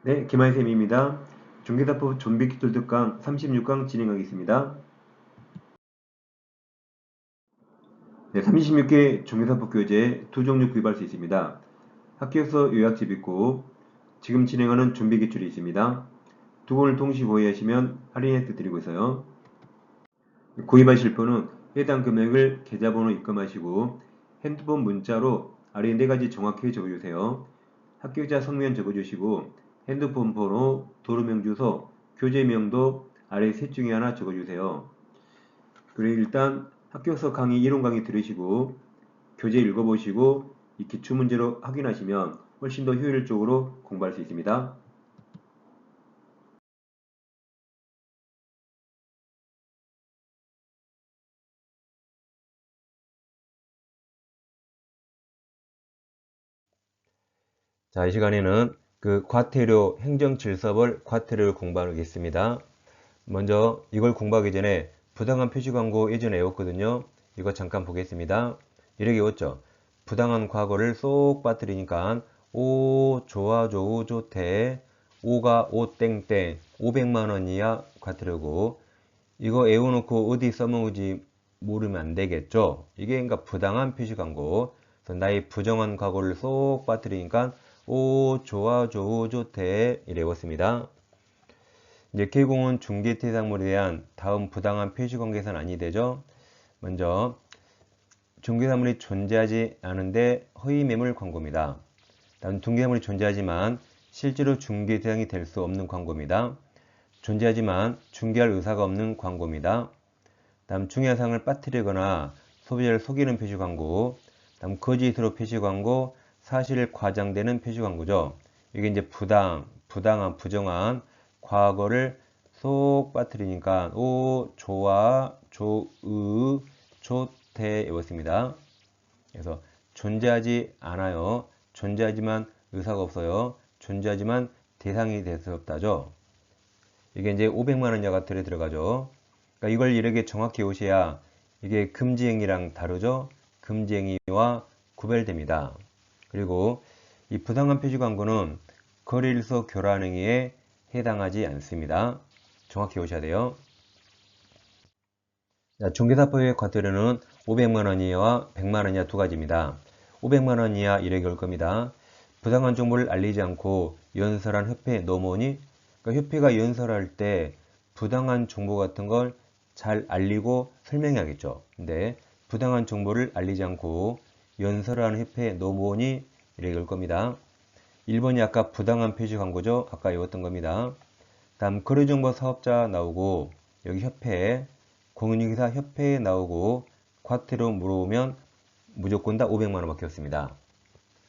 네, 김한쌤입니다. 중개사법 좀비기술 특강 36강 진행하겠습니다. 네, 36개 중개사법 교재 두 종류 구입할 수 있습니다. 학교에서 요약집 있고 지금 진행하는 좀비기출이 있습니다. 두 권을 동시 보유하시면 할인 혜택 드리고 있어요. 구입하실 분은 해당 금액을 계좌번호 입금하시고 핸드폰 문자로 아래 네 가지 정확히 적어주세요. 합격자 성명 적어주시고 핸드폰 번호, 도로명 주소, 교재명도 아래 셋 중에 하나 적어주세요. 그리고 일단 합격서 강의 이론 강의 들으시고 교재 읽어보시고 이 기출문제로 확인하시면 훨씬 더 효율적으로 공부할 수 있습니다. 자, 이 시간에는 그 과태료 행정질서벌 과태료를 공부하겠습니다. 먼저 이걸 공부하기 전에 부당한 표시광고 예전에 외웠거든요. 이거 잠깐 보겠습니다. 이렇게 외웠죠. 부당한 과거를 쏙 빠뜨리니까 오 좋아 좋우 좋대 오가 오 땡땡 500만원 이하 과태료고 이거 외워놓고 어디 써먹을지 모르면 안 되겠죠. 이게 그러니까 부당한 표시광고. 그래서 나의 부정한 과거를 쏙 빠뜨리니까 오 좋아 좋우 좋대 이래 외웠습니다. 이제 개공은 중개 대상물에 대한 다음 부당한 표시관계선 아니 되죠. 먼저 중개사물이 존재하지 않은데 허위 매물 광고입니다. 다음 중개사물이 존재하지만 실제로 중개 대상이 될 수 없는 광고입니다. 존재하지만 중개할 의사가 없는 광고입니다. 다음 중개사항을 빠뜨리거나 소비자를 속이는 표시 광고. 다음 거짓으로 표시 광고, 사실 과장되는 표시 광고죠. 이게 이제 부당한, 부정한 과거를 쏙 빠뜨리니까 오, 좋아, 좋으, 좋대 이었습니다. 그래서 존재하지 않아요. 존재하지만 의사가 없어요. 존재하지만 대상이 될 수 없다죠. 이게 이제 500만 원 이하 들에 들어가죠. 그러니까 이걸 이렇게 정확히 오셔야 이게 금지행위랑 다르죠. 금지행위와 구별됩니다. 그리고 이 부당한 표시 광고는 거래일소 교란행위에 해당하지 않습니다. 정확히 오셔야 돼요. 중개사법의 과태료는 500만 원 이하와 100만 원 이하 두 가지입니다. 500만 원 이하 이렇게 올 겁니다. 부당한 정보를 알리지 않고 연설한 협회에 넘어오니 그러니까 협회가 연설할 때 부당한 정보 같은 걸 잘 알리고 설명해야겠죠. 근데 부당한 정보를 알리지 않고 연설하는 협회에 넘어오니 이렇게 올 겁니다. 1번이 아까 부당한 표시 광고죠. 아까 외웠던 겁니다. 다음 거래정보 사업자 나오고 여기 협회 공인중개사 협회에 나오고 과태료 물어보면 무조건 다 500만 원 밖에 없습니다.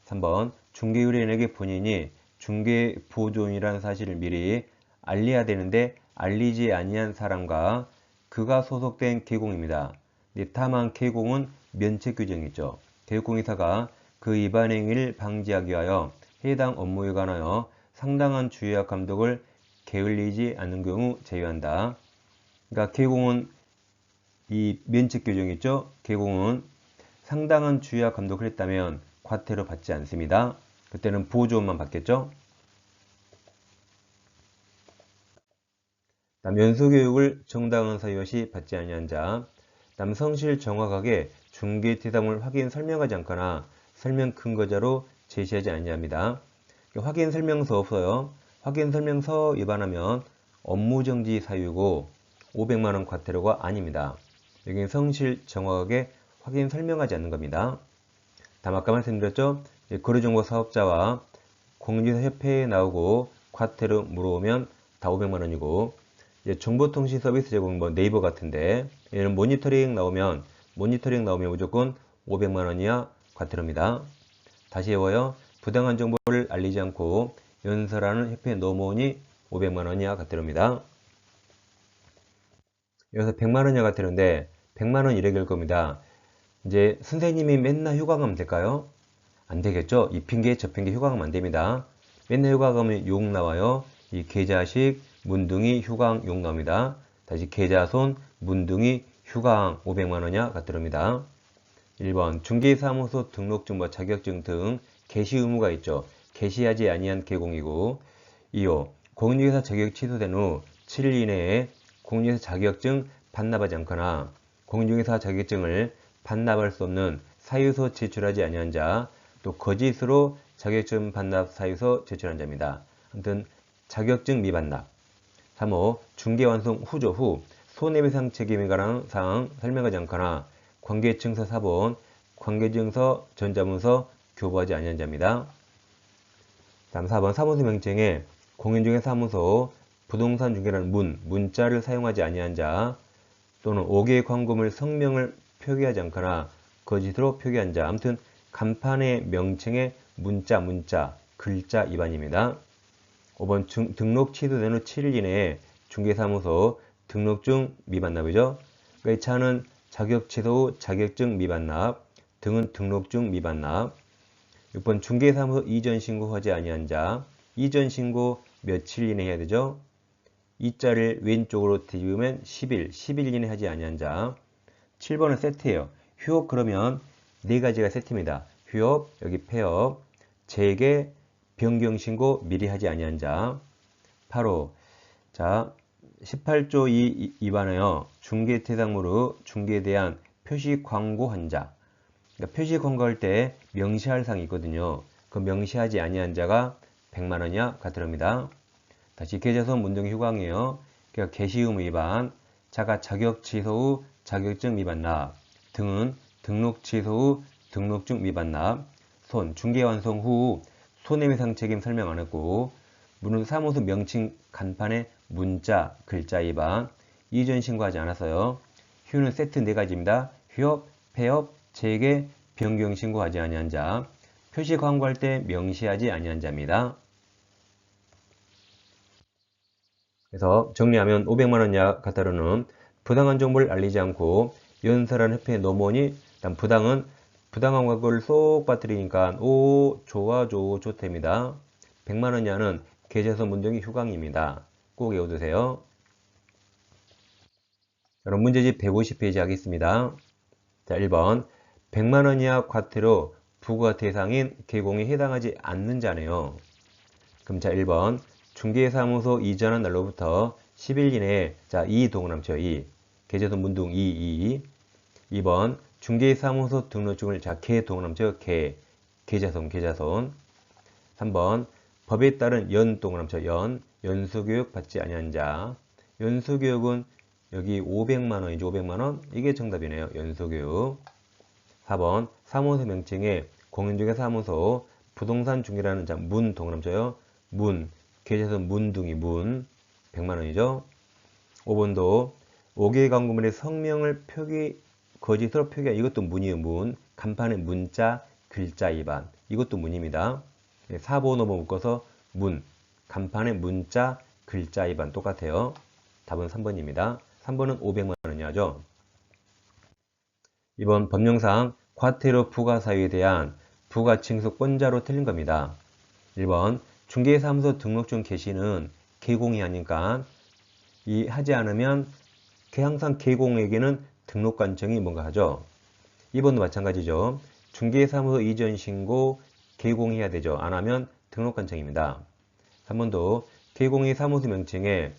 3번 중개의뢰인에게 본인이 중개보조인이라는 사실을 미리 알려야 되는데 알리지 아니한 사람과 그가 소속된 계공입니다. 다만 계공은 면책 규정이 있죠. 계공이사가 그 위반 행위를 방지하기 위하여 해당 업무에 관하여 상당한 주의와 감독을 게을리지 않는 경우 제외한다. 그러니까 계공은 이 면책 규정이 있죠. 계공은 상당한 주의와 감독을 했다면 과태료 받지 않습니다. 그때는 보조원만 받겠죠. 다음 연수교육을 정당한 사유 없이 받지 아니한 자. 다음 성실 정확하게 중개 대상을 확인 설명하지 않거나 설명 근거자로 제시하지 아니합니다. 확인 설명서 없어요. 확인 설명서 위반하면 업무정지 사유고 500만 원 과태료가 아닙니다. 여기는 성실 정확하게 확인 설명하지 않는 겁니다. 다음 아까 말씀드렸죠. 거래정보 사업자와 공인중개사협회에 나오고 과태료 물어오면 다 500만 원이고 정보통신 서비스 제공 뭐 네이버 같은데 얘는 모니터링 나오면 무조건 500만 원 이하 과태료입니다. 다시 외워요. 부당한 정보를 알리지 않고 연설하는 협회에 넘어오니 500만 원 이하 과태료입니다. 여기서 100만 원 이하 과태료인데 100만 원 이렇게 될 겁니다. 이제 선생님이 맨날 휴가 가면 될까요? 안 되겠죠? 이 핑계 저 핑계 휴가 가면 안 됩니다. 맨날 휴가 가면 욕 나와요. 이 계좌식, 문둥이, 휴강 욕 나옵니다. 다시 계좌손, 문둥이, 휴강 500만 원이야 과태료입니다. 1번 중개사무소 등록증, 자격증 등 게시 의무가 있죠. 게시하지 아니한 계공이고 2호 공인중개사 자격 취소된 후 7일 이내에 공인중개사 자격증 반납하지 않거나 공인중개사 자격증을 반납할 수 없는 사유서 제출하지 아니한 자, 또 거짓으로 자격증 반납 사유서 제출한 자입니다. 아무튼 자격증 미반납. 3호 중개완성 후조 후 손해배상 책임에 관한 사항 설명하지 않거나 관계증서 사본, 관계증서 전자문서 교부하지 아니한 자입니다. 다음 4번 사무소 명칭에 공인중개사무소 부동산 중개라는 문자를 사용하지 아니한 자, 또는 5개의 광고물 성명을 표기하지 않거나 거짓으로 표기한 자. 아무튼 간판의 명칭에 문자, 글자 위반입니다. 5번 등록 취소된 후 7일 이내에 중개사무소 등록증 미반납이죠. 그러니까 이 차는 자격 취소 후 자격증 미반납, 등은 등록증 미반납. 6번 중개사무소 이전 신고하지 아니한 자, 이전 신고 며칠 이내 해야 되죠. 이자를 왼쪽으로 뒤집으면 10일 이내 하지 아니한 자. 7번은 세트예요. 휴업 그러면 네 가지가 세트입니다. 휴업, 여기 폐업, 재개, 변경 신고 미리 하지 아니한 자. 8호. 자, 18조 2 위반하여 중개 대상으로 중개에 대한 표시 광고한 자. 그러니까 표시 광고할 때 명시할 사항이 있거든요. 그 명시하지 아니한 자가 100만 원 이하 과태료입니다. 다시 계좌손 문등 휴강이에요. 그러니까 게시의무 위반, 자가 자격 취소 후 자격증 미반납, 등은 등록 취소 후 등록증 미반납, 손 중개 완성 후 손해배상 책임 설명 안 했고, 문은 사무소 명칭 간판에 문자, 글자 위반, 이전 신고하지 않았어요. 휴는 세트 4가지입니다. 휴업, 폐업, 재개, 변경 신고하지 아니한 자, 표시 광고할 때 명시하지 아니한 자입니다. 그래서 정리하면 500만원 이하 과태료는 부당한 정보를 알리지 않고 연설한 협회에 넘어오니 부당한 광고를 쏙 빠뜨리니까 좋답니다. 100만원 이하는 계좌손 문등이 휴강입니다. 꼭 외워두세요. 그럼 문제집 150페이지 하겠습니다. 자, 1번 100만원 이하 과태료 부과 대상인 개공에 해당하지 않는 자네요. 그럼 자 1번 중개사무소 이전한 날로부터 10일 이내에 자 2 동그라미죠. 2 계좌손 문둥 2번 중개사무소 등록증을 자 개 동그라미죠. 계좌손 3번 법에 따른 연 동그라미죠. 연수교육 받지 아니한 자. 연수교육은 여기 500만원이죠. 500만원 이게 정답이네요. 연수교육. 4번 사무소 명칭에 공인중개사무소 부동산 중개라는 자 문 동그라미죠. 계좌손 문둥이 100만원이죠. 5번도 5개의 광고물의 성명을 거짓으로 표기한 이것도 문이에요. 간판에 문자, 글자 위반 이것도 문입니다. 4번, 5번 묶어서 간판에 문자, 글자 위반 똑같아요. 답은 3번입니다. 3번은 500만원 이하죠. 2번 법령상 과태료 부과 사유에 대한 부가징수권자로 틀린 겁니다. 1번 중개사무소 등록증 개시는 개공이 하니까 하지 않으면 항상 개공에게는 등록관청이 뭔가 하죠. 2번도 마찬가지죠. 중개사무소 이전 신고 개공해야 되죠. 안 하면 등록관청입니다. 3번도 개공의 사무소 명칭에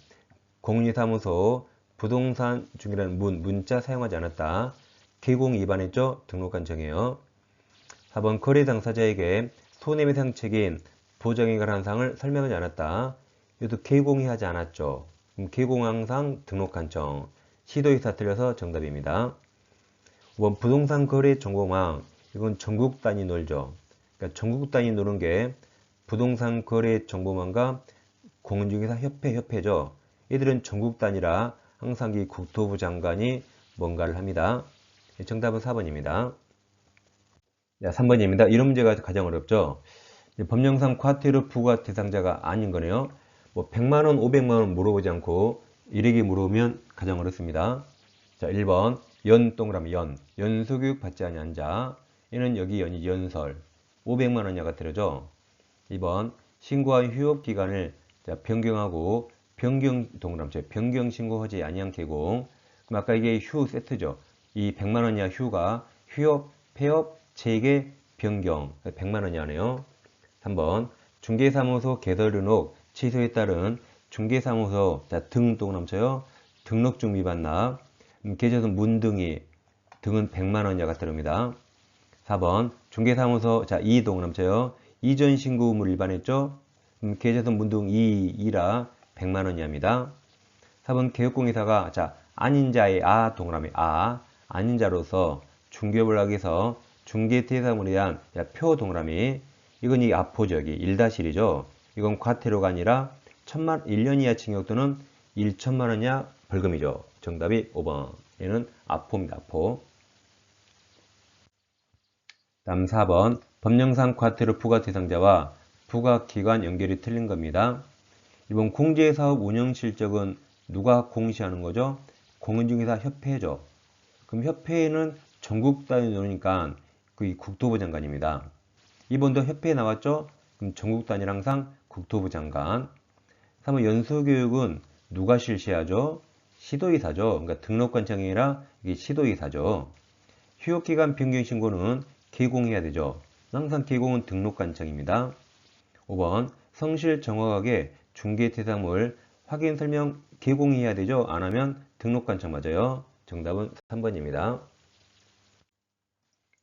공인사무소 부동산 중개라는 문자 사용하지 않았다. 개공 위반했죠. 등록관청이에요. 4번 거래 당사자에게 손해배상 책임 보장에 관한 사항을 설명하지 않았다. 이것도 개공이 하지 않았죠. 그럼 개공항상 등록관청. 시도의사 틀려서 정답입니다. 5번 부동산 거래 정보망. 이건 전국 단위 놀죠. 그러니까 전국 단위 노는 게 부동산 거래 정보망과 공인중개사 협회죠. 얘들은 전국 단위라 항상 이 국토부 장관이 뭔가를 합니다. 정답은 4번입니다. 3번입니다. 이런 문제가 가장 어렵죠. 법령상 과태료 부과 대상자가 아닌 거네요. 100만원, 500만원 물어보지 않고 이렇게 물어보면 가장 어렵습니다. 자, 1번 동그라미 연수교육 받지 아니한 자. 얘는 여기 연이 연설 500만원 이하 과태료죠. 2번 신고한 휴업기간을 변경하고 변경 동그라미 변경 신고하지 아니한 개공. 그럼 아까 이게 휴 세트죠. 이 100만원 이하 휴가 휴업, 폐업, 재개, 변경 100만원 이하네요. 3번 중개사무소 개설 등록 취소에 따른 중개사무소 등 동그라미쳐요. 등록증 위반 납. 계좌손 문등이 등은 100만원 이하가 들어옵니다. 4번 중개사무소 2 동그라미쳐요. 이전 신고 의무를 위반했죠. 계좌손 문등 2라 100만원 이하입니다. 4번 개업공개사가 아닌 자의 동그라미 아닌 자로서 중개업을 하기 위해서 중개퇴사물에 대한 표 동그라미 이건 이 아포죠. 여기 1-1이죠. 이건 과태료가 아니라 1년 이하 징역 또는 1천만원 이하 벌금이죠. 정답이 5번. 얘는 아포입니다. 아포. 다음 4번 법령상 과태료 부과 대상자와 부과 기관 연결이 틀린 겁니다. 이번 공제사업 운영 실적은 누가 공시하는 거죠? 공인중개사 협회죠. 그럼 협회는 전국 단위로니까 그 국토부 장관입니다. 이번도 협회에 나왔죠? 그럼 전국 단위는 항상 국토부 장관. 3번 연수교육은 누가 실시하죠? 시도이사죠. 그러니까 등록관청이 아니라 이게 시도이사죠. 휴업기간 변경 신고는 개공해야 되죠. 항상 개공은 등록관청입니다. 5번 성실 정확하게 중개대상물 확인 설명 개공해야 되죠. 안 하면 등록관청 맞아요. 정답은 3번입니다.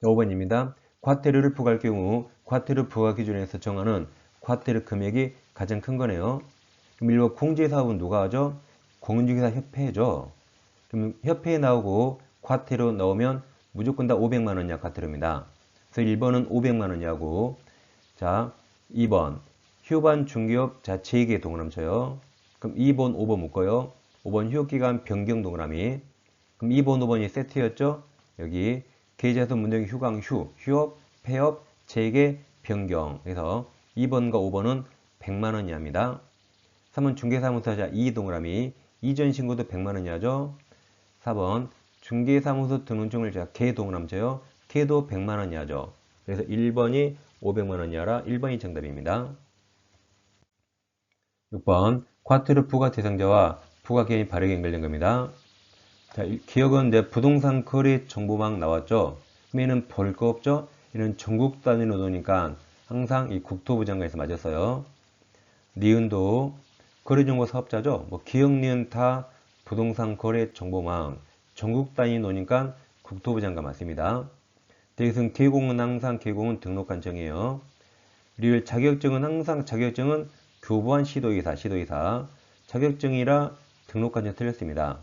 5번입니다. 과태료를 부과할 경우 과태료 부과 기준에서 정하는 과태료 금액이 가장 큰 거네요. 그럼 1번 공제사업은 누가 하죠? 공인중개사 협회죠. 그럼 협회에 나오고 과태료 넣으면 무조건 다 500만원 이하 과태료입니다. 그래서 1번은 500만원 이하고 2번 휴반 중개업 제2개 동그라미 쳐요. 그럼 2번, 5번 묶어요. 5번 휴업기간 변경 동그라미. 그럼 2번, 5번이 세트였죠? 여기 계좌손 문제의 휴업, 폐업, 재개, 변경. 그래서 2번과 5번은 100만원 이하입니다. 3번 중개사무소자 2 동그라미. 이전 신고도 100만원 이하죠. 4번 중개사무소 등록증을 개 동그라미 쳐요. 개도 100만원 이하죠. 그래서 1번이 500만원 이하라 1번이 정답입니다. 6번 과태료 부과 대상자와 부과 기한이 바르게 연결된 겁니다. 기억은 이제 부동산 거래 정보망 나왔죠. 그럼 얘는 볼 거 없죠. 얘는 전국 단위로 놓으니까 항상 이 국토부 장관에서 맞았어요. 니은도 거래정보 사업자죠. 기억, 니은 다 부동산 거래 정보망 전국 단위 놓으니까 국토부 장관 맞습니다. 대신 개공은 항상 개공은 등록관청이에요. 리을 자격증은 항상 자격증은 교부한 시도이사 자격증이라 등록관청 틀렸습니다.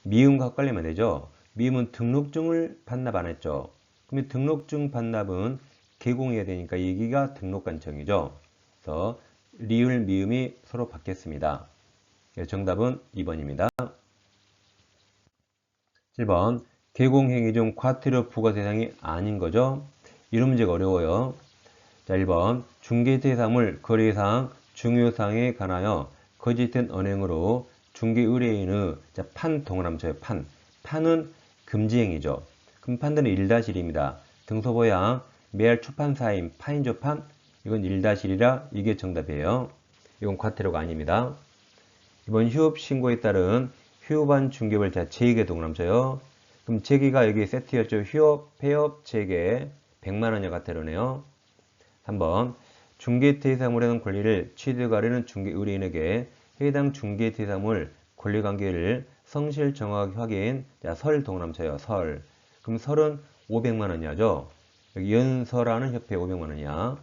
미음과 헷갈리면 되죠. 미음은 등록증을 반납 안 했죠. 그러면 등록증 반납은 개공해야 되니까 여기가 등록관청이죠. 그래서 리을, 미음이 서로 바뀌었습니다. 정답은 2번입니다. 7번 개공행위 중 과태료 부과 대상이 아닌 거죠. 이런 문제가 어려워요. 1번 중개대상물 거래사항 중요사항에 관하여 거짓된 언행으로 중개의뢰인의 판 동그라미 쳐요. 판은 금지행위죠. 그럼 판들은 1-1입니다. 등소보양 매할 초판사임 판이죠. 판 이건 1-1이라 이게 정답이에요. 이건 과태료가 아닙니다. 이번 휴업신고에 따른 휴업한 중개업을 제2개 동그라미 쳐요. 그럼 제2개가 여기 세트였죠. 휴업, 폐업, 재개 100만원 이하 과태료네요. 3번 중개대상물에는 권리를 취득하려는 중개의뢰인에게 해당 중개대상물 권리관계를 성실 정확하게 확인. 설 동그라미 쳐요. 설. 그럼 설은 500만원 이하죠. 여기 연설하는 협회 500만원 이하.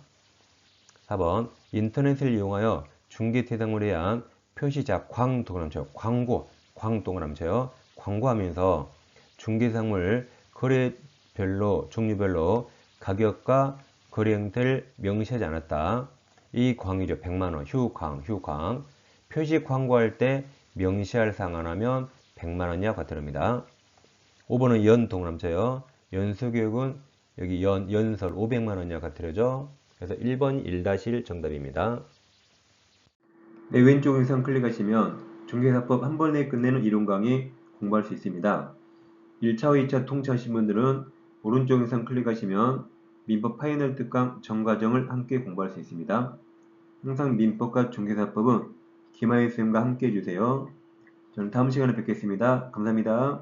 4번 인터넷을 이용하여 중개대상물에 대한 표시 광 동그라미 쳐요. 광 동그라미 쳐요. 광고하면서 중개상물 거래별로 종류별로 가격과 거래 형태를 명시하지 않았다. 이 광이죠. 100만원 휴광 표시 광고할 때 명시할 사항 안 하면 100만원 이하 과태료입니다. 5번은 연 동그라미 쳐요. 연수교육은 여기 연설 500만원 이하 과태료죠. 그래서 1번이 1-1 정답입니다. 네, 왼쪽 영상 클릭하시면 중개사법 한 번에 끝내는 이론 강의 공부할 수 있습니다. 1차와 2차 통치하신 분들은 오른쪽 영상 클릭하시면 민법 파이널 특강 전 과정을 함께 공부할 수 있습니다. 항상 민법과 중개사법은 김하희 선생님과 함께 해주세요. 저는 다음 시간에 뵙겠습니다. 감사합니다.